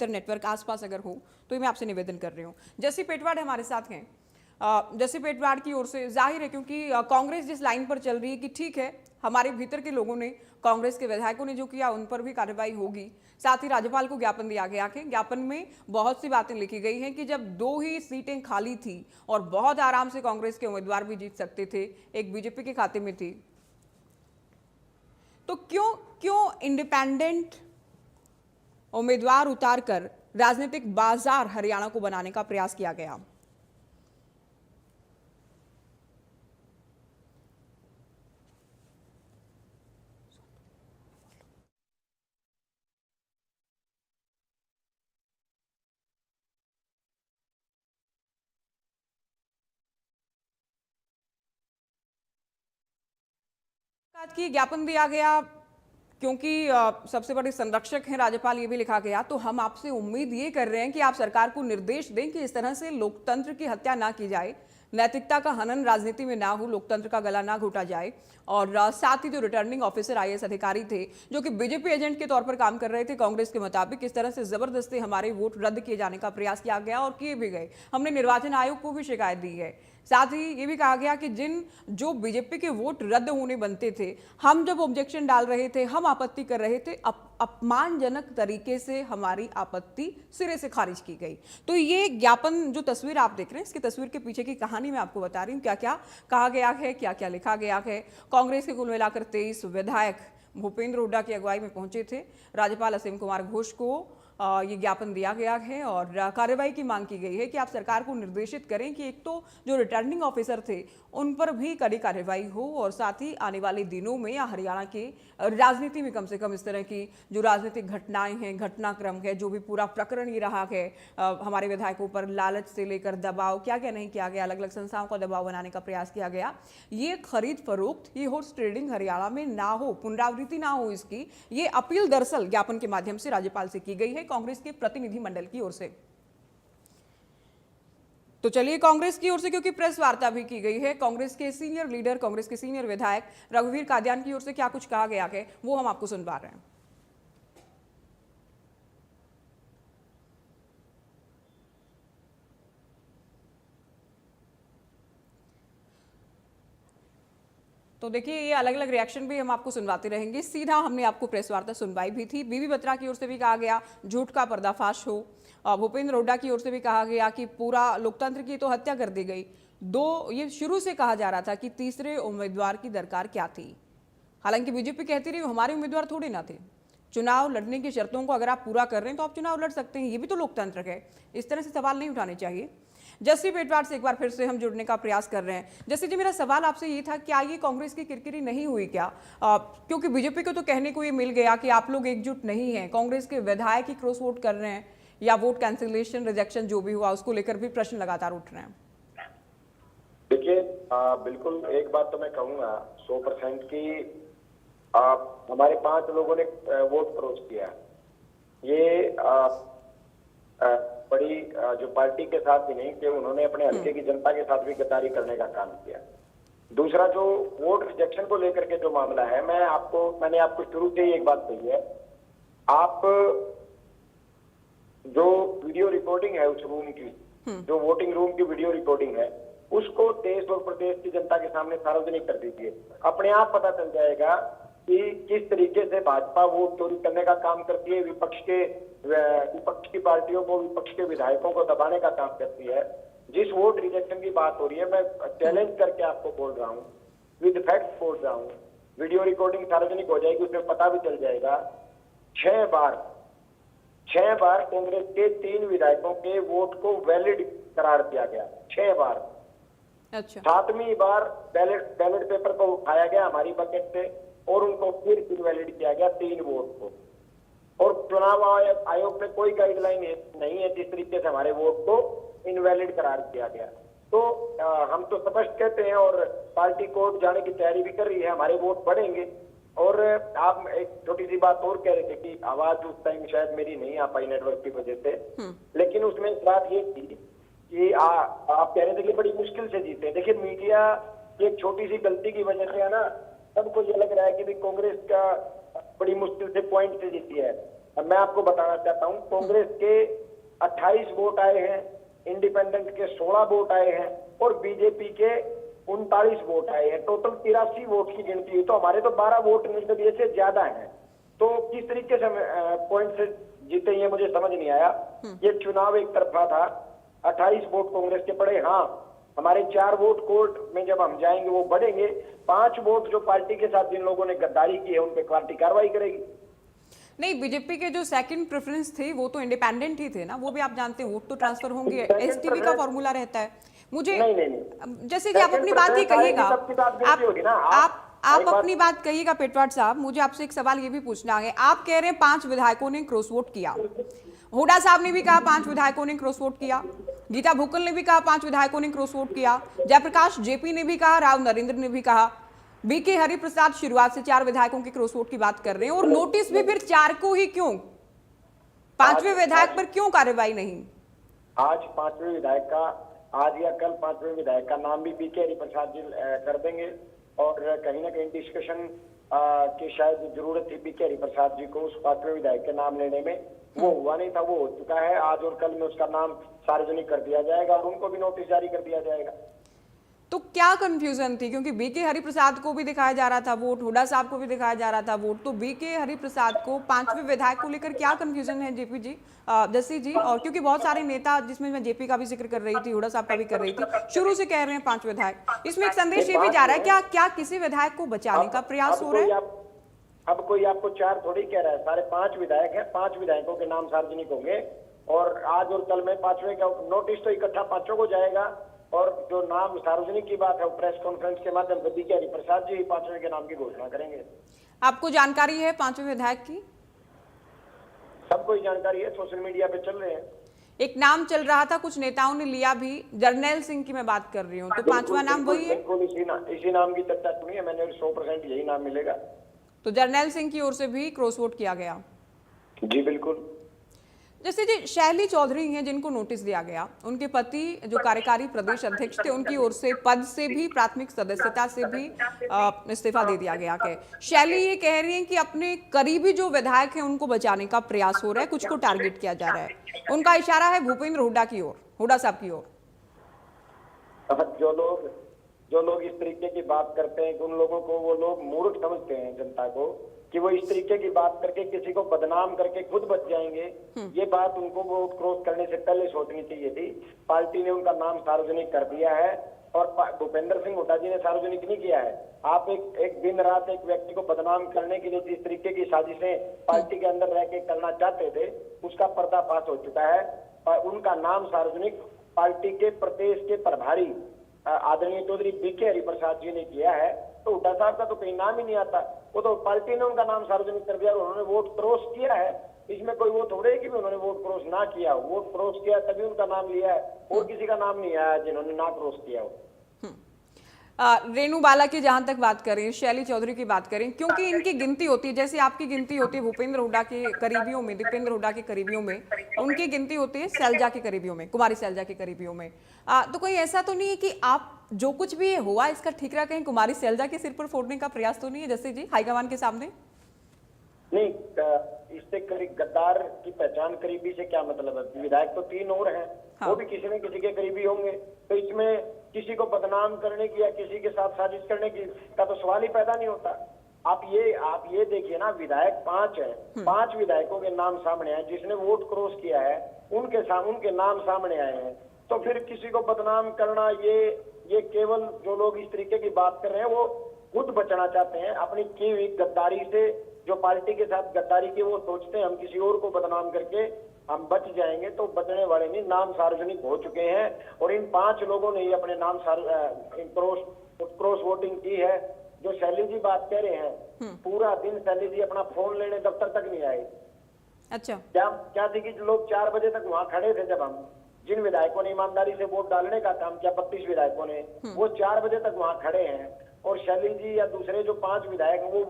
बेहतर नेटवर्क आसपास अगर हो तो मैं आपसे निवेदन कर रही हूँ। जैसी पेटवाड़ हमारे साथ हैं, जैसे पेटवाड़ की ओर से जाहिर है क्योंकि कांग्रेस जिस लाइन पर चल रही है कि ठीक है हमारे भीतर के लोगों ने, कांग्रेस के विधायकों ने जो किया उन पर भी कार्रवाई होगी। साथ ही राज्यपाल को ज्ञापन दिया गया है, ज्ञापन में बहुत सी बातें लिखी गई हैं कि जब 2 ही सीटें खाली थी और बहुत आराम से कांग्रेस के उम्मीदवार भी जीत सकते थे, एक बीजेपी के खाते में थी, तो क्यों इंडिपेंडेंट उम्मीदवार उतारकर राजनीतिक बाजार हरियाणा को बनाने का प्रयास किया गया? की ज्ञापन दिया गया क्योंकि सबसे बड़े संरक्षक हैं राज्यपाल, ये भी लिखा गया। तो हम आपसे उम्मीद ये कर रहे हैं कि आप सरकार को निर्देश दें कि इस तरह से लोकतंत्र की हत्या ना की जाए, नैतिकता का हनन राजनीति में ना हो, लोकतंत्र का गला ना घोटा जाए। और साथ ही जो रिटर्निंग ऑफिसर आईएएस अधिकारी थे जो कि बीजेपी एजेंट के तौर पर काम कर रहे थे कांग्रेस के मुताबिक, इस तरह से जबरदस्ती हमारे वोट रद्द किए जाने का प्रयास किया गया और किए भी गए। हमने निर्वाचन आयोग को भी शिकायत दी है। साथ ही ये भी कहा गया कि जो बीजेपी के वोट रद्द होने बनते थे, हम जब ऑब्जेक्शन डाल रहे थे, हम आपत्ति कर रहे थे, अपमानजनक तरीके से हमारी आपत्ति सिरे से खारिज की गई। तो ये ज्ञापन जो तस्वीर आप देख रहे हैं, इसकी तस्वीर के पीछे की कहानी मैं आपको बता रही हूँ, क्या क्या कहा गया है, क्या क्या लिखा गया है। कांग्रेस के कुल मिलाकर 23 विधायक भूपेंद्र हुड्डा की अगुवाई में पहुंचे थे। राज्यपाल असीम कुमार घोष को ये ज्ञापन दिया गया है और कार्रवाई की मांग की गई है कि आप सरकार को निर्देशित करें कि एक तो जो रिटर्निंग ऑफिसर थे उन पर भी कड़ी कार्रवाई हो और साथ ही आने वाले दिनों में या हरियाणा की राजनीति में कम से कम इस तरह की जो राजनीतिक घटनाएं हैं, घटनाक्रम है, जो भी पूरा प्रकरण ये रहा है, हमारे विधायकों पर लालच से लेकर दबाव, क्या क्या नहीं किया गया, अलग अलग संस्थाओं का दबाव बनाने का प्रयास किया गया, ये खरीद फरोख्त, ये हॉर्स ट्रेडिंग हरियाणा में ना हो, पुनरावृत्ति ना हो इसकी, ये अपील दरअसल ज्ञापन के माध्यम से राज्यपाल से की गई है कांग्रेस के प्रतिनिधि मंडल की ओर से। तो चलिए कांग्रेस की ओर से, क्योंकि प्रेस वार्ता भी की गई है, कांग्रेस के सीनियर लीडर, कांग्रेस के सीनियर विधायक रघुवीर कादियान की ओर से क्या कुछ कहा गया है वो हम आपको सुन पा रहे हैं। तो देखिए ये अलग अलग रिएक्शन भी हम आपको सुनवाते रहेंगे। सीधा हमने आपको प्रेस वार्ता सुनवाई भी थी। बीबी बत्रा की ओर से भी कहा गया झूठ का पर्दाफाश हो, भूपेंद्र हुड्डा की ओर से भी कहा गया कि पूरा लोकतंत्र की तो हत्या कर दी गई। ये शुरू से कहा जा रहा था कि तीसरे उम्मीदवार की दरकार क्या थी। हालांकि बीजेपी कहती रही हमारे उम्मीदवार थोड़े ना थे, चुनाव लड़ने की शर्तों को अगर आप पूरा कर रहे हैं तो आप चुनाव लड़ सकते हैं, ये भी तो लोकतंत्र है। इस तरह से सवाल नहीं उठाने चाहिए। जस्सी पेटवाड़ से एक बार फिर से हम जुड़ने का प्रयास कर रहे हैं। जस्सी जी, मेरा सवाल आपसे ये था, क्या ये कांग्रेस की किरकिरी नहीं हुई क्या? क्योंकि बीजेपी को तो कहने को ये मिल गया कि आप लोग एकजुट नहीं हैं, कांग्रेस के विधायक ही क्रॉस वोट कर रहे हैं या वोट कैंसिलेशन, रिजेक्शन जो भी हुआ उसको लेकर भी प्रश्न लगातार उठ रहे हैं। देखिए बिल्कुल एक बात तो मैं कहूंगा 100% की हमारे 5 लोगों ने वोट क्रॉस किया। ये बड़ी जो पार्टी के साथ भी नहीं कि उन्होंने अपने हल्के की जनता के साथ भी गद्दारी करने का काम किया। दूसरा जो वोट रिजेक्शन को लेकर के जो मामला है, मैंने आपको शुरू से ही एक बात कही है, आप जो वीडियो रिकॉर्डिंग है उस रूम की, जो वोटिंग रूम की वीडियो रिकॉर्डिंग है, उसको देश और प्रदेश की जनता के सामने सार्वजनिक कर दीजिए। अपने आप पता चल जाएगा कि किस तरीके से भाजपा वोट चोरी करने का काम करती है, विपक्ष की पार्टियों को, विपक्ष के विधायकों को दबाने का काम करती है। जिस वोट रिजेक्शन की बात हो रही है, मैं चैलेंज करके आपको बोल रहा हूँ, विद फैक्ट बोल रहा हूँ, वीडियो रिकॉर्डिंग सार्वजनिक हो जाएगी, उसमें पता भी चल जाएगा। 6 बार कांग्रेस के 3 विधायकों के वोट को वैलिड करार दिया गया, 6 बार। अच्छा। 7वीं बार बैलेट पेपर को उठाया गया हमारी बकेट से और उनको फिर इनवैलिड किया गया 3 वोट को। और चुनाव आयोग में कोई गाइडलाइन नहीं है जिस तरीके से हमारे वोट को इनवैलिड करार दिया गया। तो हम तो स्पष्ट कहते हैं और पार्टी कोर्ट जाने की तैयारी भी कर रही है, हमारे वोट बढ़ेंगे। और आप एक छोटी सी बात और कह रहे थे कि आवाज उस टाइम शायद मेरी नहीं आ पाई नेटवर्क की वजह से, लेकिन उसमें एक बात ये थी कि आप कह रहे थे कि बड़ी मुश्किल से जीते। देखिए मीडिया की एक छोटी सी गलती की वजह से है ना, सबको ये लग रहा है कि कांग्रेस का बड़ी मुश्किल से पॉइंट से जीती है। अब मैं आपको बताना चाहता हूँ, कांग्रेस के 28 वोट आए हैं, इंडिपेंडेंट के 16 वोट आए हैं और बीजेपी के 39 वोट आए हैं। टोटल 83 वोट की गिनती हुई, तो हमारे तो 12 वोट निर्दलीय से ज्यादा हैं। तो किस तरीके से पॉइंट से जीते ये मुझे समझ नहीं आया। ये चुनाव एक तरफा था, 28 वोट कांग्रेस के पड़े। हाँ, हमारे 4 वोट कोर्ट में जब हम जाएंगे वो बढ़ेंगे। 5 वोट जो पार्टी के साथ जिन लोगों ने गद्दारी की है उन पे पार्टी कार्रवाई करेगी। नहीं, बीजेपी के जो सेकंड प्रेफरेंस थे वो तो इंडिपेंडेंट ही थे ना, वो भी आप जानते हैं, वोट तो ट्रांसफर होंगे, Second एसटीबी का preference- फॉर्मूला रहता है। मुझे नहीं। जैसे कि आप अपनी बात ही कहिएगा, आप बात- अपनी बात कहिएगा पेटवाड साहब, मुझे आपसे एक सवाल ये भी पूछना है। आप कह रहे हैं 5 विधायकों ने क्रॉस वोट किया, हुड्डा साहब ने भी कहा 5 विधायकों ने क्रॉस वोट किया, गीता भुक्कल ने भी कहा 5 विधायकों ने क्रॉस वोट किया, जयप्रकाश जेपी ने भी कहा, राव नरेंद्र ने भी कहा, बीके हरिप्रसाद शुरुआत से 4 विधायकों के क्रॉस वोट की बात कर रहे हैं, और नोटिस भी फिर 4 को ही क्यों? 5वें विधायक पर क्यों कार्रवाई नहीं? आज 5वें विधायक का, आज या कल 5वें विधायक का नाम भी बीके हरिप्रसाद जी कर देंगे, और कहीं ना कहीं डिस्कशन की शायद जरूरत थी बीके हरिप्रसाद जी को उस 5वें विधायक के नाम लेने में। वो हुआ नहीं था, वो हो चुका है। आज और कल में उसका नाम सार्वजनिक कर दिया जाएगा और उनको भी नोटिस जारी कर दिया जाएगा। तो क्या कंफ्यूजन थी? क्योंकि बीके हरिप्रसाद को भी दिखाया जा रहा था वोट, हुड्डा साहब को भी दिखाया जा रहा था वोट, तो बीके हरिप्रसाद को 5वें विधायक को लेकर क्या कंफ्यूजन है जेपी जी, जस्सी जी? और क्योंकि बहुत सारे नेता, जिसमें मैं जेपी का भी जिक्र कर रही थी, हुड्डा साहब का भी कर रही थी, शुरू से कह रहे हैं 5 विधायक, इसमें एक संदेश ये भी जा रहा है क्या किसी विधायक को बचाने का प्रयास हो रहा है? अब कोई आपको 4 थोड़ी कह रहा है, सारे 5 विधायक हैं, 5 विधायकों के नाम सार्वजनिक होंगे और आज और कल में 5वें का नोटिस तो इकट्ठा 5 को जाएगा, और जो नाम सार्वजनिक की बात है वो प्रेस कॉन्फ्रेंस के माध्यम से बीके हरिप्रसाद जी 5वें के नाम की घोषणा करेंगे। आपको जानकारी है 5वें विधायक की? सबको जानकारी है, सोशल मीडिया पे चल रहे हैं। एक नाम चल रहा था, कुछ नेताओं ने लिया भी, जर्नैल सिंह की मैं बात कर रही हूँ, तो 5वां नाम वही है? बिल्कुल इसी नाम की चर्चा सुनी है मैंने, 100% यही नाम मिलेगा। तो जर्नैल सिंह की ओर से भी क्रॉस वोट किया गया? जी बिल्कुल। जैसे जी शैली चौधरी हैं जिनको नोटिस दिया गया, उनके पति जो कार्यकारी प्रदेश अध्यक्ष थे, उनकी ओर से पद से भी, प्राथमिक सदस्यता से भी इस्तीफा दे दिया गया है। शैली ये कह रही हैं कि अपने करीबी जो विधायक हैं उनको बचाने का प्रयास हो रहा है, कुछ को टारगेट किया जा रहा है। उनका इशारा है भूपेंद्र हुड्डा की ओर, हुड्डा साहब की ओर। जो लोग इस तरीके की बात करते हैं, उन लोगों को वो लोग मूर्ख समझते हैं जनता को, कि वो इस तरीके की बात करके किसी को बदनाम करके खुद बच जाएंगे। ये बात उनको वोट क्रॉस करने से पहले सोचनी चाहिए थी। पार्टी ने उनका नाम सार्वजनिक कर दिया है और भूपेंद्र सिंह हुड्डा जी ने सार्वजनिक नहीं किया है। आप एक दिन रात एक व्यक्ति को बदनाम करने के लिए जिस तरीके की साजिशें पार्टी के अंदर रह के करना चाहते थे, उसका पर्दाफाश हो चुका है। और उनका नाम सार्वजनिक पार्टी के प्रदेश के प्रभारी आदरणीय चौधरी बीके हरिप्रसाद जी ने किया है। तो हुड्डा साहब का तो कहीं नाम ही नहीं आता, वो तो पार्टी ने उनका नाम सार्वजनिक कर दिया और उन्होंने वोट क्रॉस किया है। इसमें कोई वो थोड़े कि उन्होंने वोट क्रॉस ना किया, वोट क्रॉस किया तभी उनका नाम लिया है, और किसी का नाम नहीं आया जिन्होंने ना क्रॉस किया हो। रेणु बाला की जहां तक बात करें, शैली चौधरी की बात करें, क्योंकि इनकी गिनती होती है, जैसे आपकी गिनती होती है भूपेंद्र हुड्डा के करीबियों में, दीपेंद्र हुड्डा के करीबियों में, उनकी गिनती होती है सैलजा के करीबियों में, कुमारी सैलजा के करीबियों में। तो कोई ऐसा तो नहीं है कि आप जो कुछ भी हुआ इसका ठीकरा कहीं कुमारी सैलजा के सिर पर फोड़ने का प्रयास तो नहीं है जैसे जी हाईकमान के सामने? नहीं, इससे गद्दार की पहचान करीबी से क्या मतलब है? विधायक तो 3 और हैं, हाँ। वो भी किसी न किसी के करीबी होंगे, तो इसमें किसी को बदनाम करने की या किसी के साथ साजिश करने की का तो सवाल ही पैदा नहीं होता। आप ये देखिए ना, विधायक 5 हैं, 5 विधायकों के नाम सामने आए, जिसने वोट क्रॉस किया है उनके नाम सामने आए हैं। तो फिर किसी को बदनाम करना, ये केवल जो लोग इस तरीके की बात कर रहे हैं वो खुद बचना चाहते हैं अपनी की हुई गद्दारी से। जो पार्टी के साथ गद्दारी की वो सोचते हैं हम किसी और को बदनाम करके हम बच जाएंगे, तो बचने वाले नहीं। नाम सार्वजनिक हो चुके हैं और इन 5 लोगों ने ही अपने नाम क्रॉस वोटिंग की है। जो शैली जी बात कह रहे हैं, पूरा दिन शैली जी अपना फोन लेने दफ्तर तक नहीं आए। अच्छा, क्या थी कि लोग 4 बजे तक वहां खड़े थे, जब हम जिन विधायकों ने ईमानदारी से वोट डालने का काम किया, 32 विधायकों ने, वो 4 बजे तक वहां खड़े हैं, और शैली जी या दूसरे जो 5 विधायक हैं वो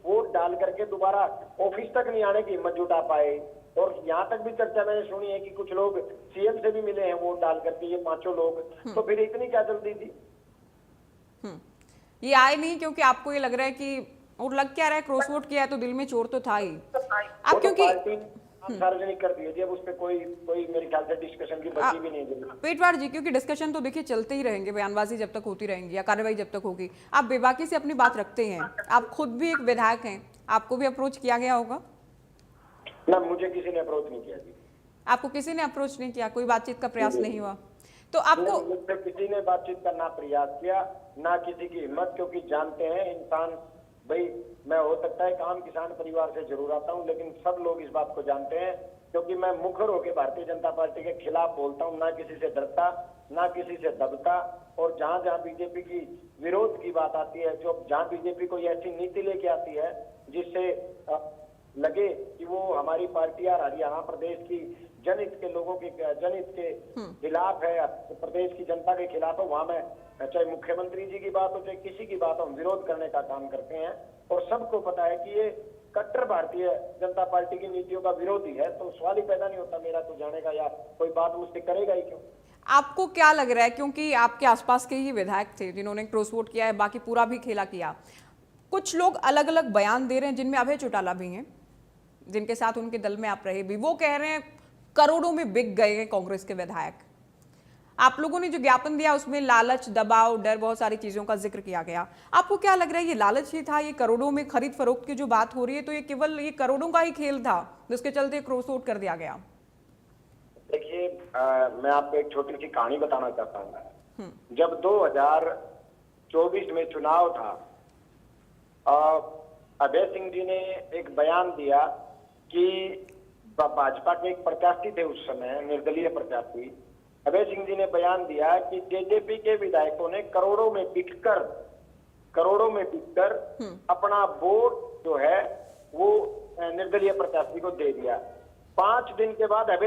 वोट डाल करके दोबारा ऑफिस तक नहीं आने की हिम्मत जुटा पाए। और यहाँ तक भी चर्चा मैंने सुनी है कि कुछ लोग सीएम से भी मिले हैं वोट डाल करके, ये 5 लोग। तो फिर इतनी क्या जल्दी थी? ये आए नहीं क्योंकि आपको ये लग रहा है कि और लग क्या रहा है, क्रॉस वोट किया है तो दिल में चोर तो था ही। वो आप तो क्योंकि पार्टी सार्वजनिक कर दिए, जब उस पर कोई कोई मेरे ख्याल से डिस्कशन की बची भी नहीं जरूरत। पेटवार जी, क्योंकि डिस्कशन तो देखिए चलते ही रहेंगे, बयानबाजी जब तक होती रहेंगी या कार्रवाई जब तक होगी। आप बेबाकी से अपनी बात रखते हैं, आप खुद भी एक विधायक हैं, आपको भी अप्रोच किया गया होगा। ना, मुझे किसी ने अप्रोच नहीं किया जी। आपको किसी ने अप्रोच नहीं किया, कोई बातचीत का प्रयास नहीं हुआ, तो आपको मुझसे किसी ने बातचीत का ना प्रयास किया, ना किसी की हिम्मत, क्योंकि जानते हैं इंसान, भाई मैं हो सकता है आम किसान परिवार से जरूर आता हूं, लेकिन सब लोग इस बात को जानते हैं, क्योंकि मैं मुखर होकर भारतीय जनता पार्टी के खिलाफ बोलता हूं, ना किसी से डरता, ना किसी से दबता। और जहां जहां बीजेपी की विरोध की बात आती है, जो जहां बीजेपी कोई ऐसी नीति लेके आती है जिससे लगे कि वो हमारी पार्टी और हरियाणा प्रदेश की जनहित के लोगों के जनहित के खिलाफ है, प्रदेश की जनता के खिलाफ है, वहां में चाहे मुख्यमंत्री जी की बात हो चाहे किसी की बात हो, हम विरोध करने का काम करते हैं। और सबको पता है कि ये कट्टर भारतीय जनता पार्टी की नीतियों का विरोधी है, तो सवाल ही पैदा नहीं होता मेरा तो जाने का, या कोई बात मुझसे करेगा ही क्यों। आपको क्या लग रहा है, क्योंकि आपके आसपास के ही विधायक थे जिन्होंने क्रॉस वोट किया है, बाकी पूरा भी खेला किया, कुछ लोग अलग अलग बयान दे रहे हैं, जिनमें अभय चौटाला भी हैं, जिनके साथ उनके दल में आप रहे भी, वो कह रहे हैं करोड़ों में बिक गए हैं कांग्रेस के विधायक। आप लोगों ने जो ज्ञापन दिया उसमें लालच, दबाव, डर, बहुत सारी चीजों का जिक्र किया गया। आपको क्या लग रहा है, ये लालच ही था, ये करोड़ों में खरीद फरोख्त की जो बात हो रही है, तो ये केवल ये करोड़ों का ही खेल था जिसके चलते क्रॉस वोट कर दिया गया? देखिए, मैं आपको एक छोटी सी कहानी बताना चाहता हूँ। जब 2024 में चुनाव था, अभय सिंह जी ने एक बयान दिया कि भाजपा के एक प्रत्याशी थे उस समय, निर्दलीय प्रत्याशी अभय सिंह जी ने बयान दिया कि जेजेपी के विधायकों ने करोड़ों में बिककर अपना वोट जो है वो निर्दलीय प्रत्याशी को दे दिया। 5 दिन के बाद अभय